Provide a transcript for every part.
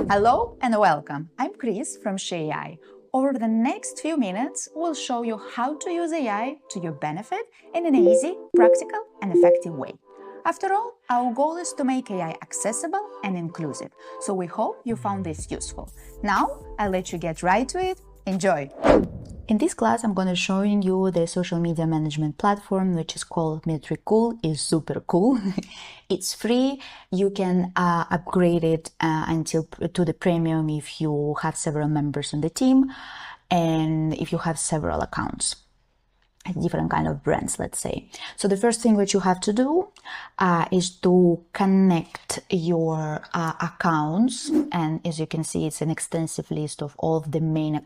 Hello and welcome. I'm Chris from SheAI. Over the next few minutes, we'll show you how to use AI to your benefit in an easy, practical, and effective way. After all, our goal is to make AI accessible and inclusive, so we hope you found this useful. Now, I'll let you get right to it. Enjoy! In this class, I'm going to show you the social media management platform, which is called Metricool. It's super cool. It's free. You can upgrade it to the premium if you have several members on the team and if you have several accounts. Different kind of brands, let's say. So the first thing that you have to do is to connect your accounts, and as you can see, it's an extensive list of all of the main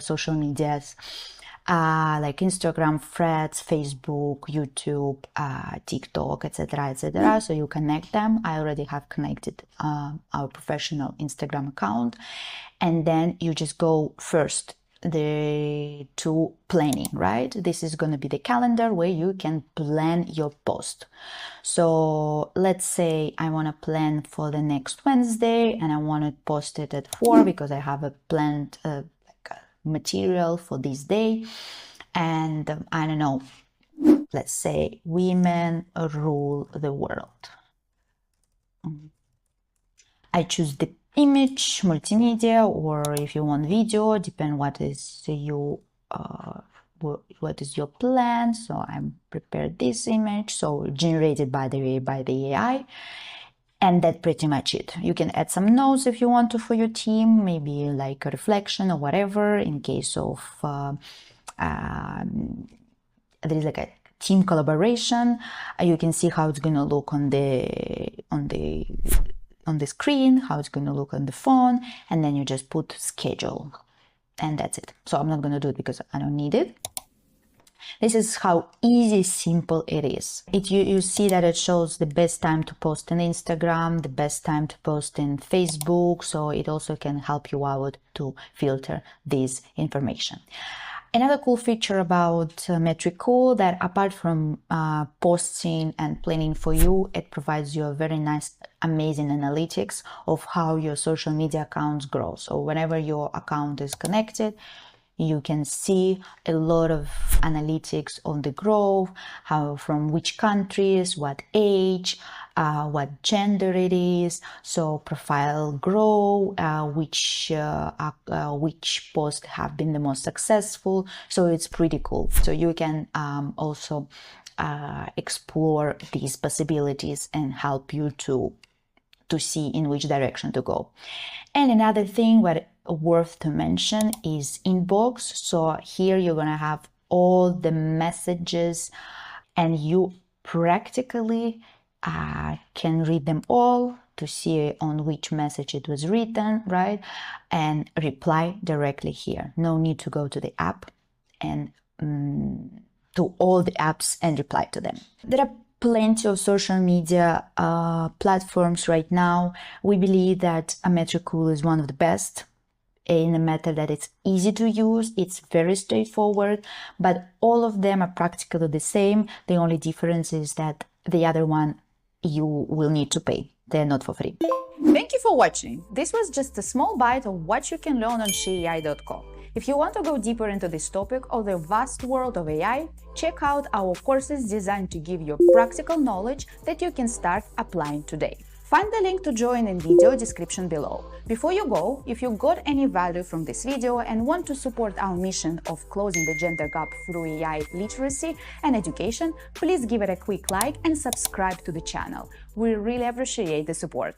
social medias like Instagram, Threads, Facebook, YouTube, TikTok, etc., etc. So you connect them. I already have connected our professional Instagram account, and then you just go first to planning, right? This is going to be the calendar where you can plan your post. So let's say I want to plan for the next Wednesday and I want to post it at 4 because I have a planned material for this day. And I don't know, let's say women rule the world. I choose the image, multimedia, or if you want video, depend what is your plan. So I prepared this image, so generated by the AI, and that's pretty much it. You can add some notes if you want to for your team, maybe like a reflection or whatever in case of there is like a team collaboration. You can see how it's going to look on the screen, how it's going to look on the phone, and then you just put schedule, and that's it. So I'm not going to do it because I don't need it. This is how easy, simple it is. You see that it shows the best time to post on Instagram, the best time to post in Facebook, so it also can help you out to filter this information. Another cool feature about Metricool, that apart from posting and planning for you, it provides you a very nice, amazing analytics of how your social media accounts grow. So whenever your account is connected, you can see a lot of analytics on the growth, how from which countries, what age, what gender it is, so profile grow, which posts have been the most successful. So it's pretty cool. So you can also explore these possibilities and help you to see in which direction to go. And another thing worth to mention is inbox. So here you're gonna have all the messages, and you practically can read them all to see on which message it was written, right? And reply directly here. No need to go to the app and to all the apps and reply to them. There are plenty of social media platforms right now. We believe that Metricool is one of the best in a matter that it's easy to use, it's very straightforward, but all of them are practically the same. The only difference is that the other one you will need to pay. They're not for free. Thank you for watching. This was just a small bite of what you can learn on SheAI.com. If you want to go deeper into this topic or the vast world of AI, check out our courses designed to give you practical knowledge that you can start applying today. Find the link to join in video description below. Before you go, if you got any value from this video and want to support our mission of closing the gender gap through AI literacy and education, please give it a quick like and subscribe to the channel. We really appreciate the support.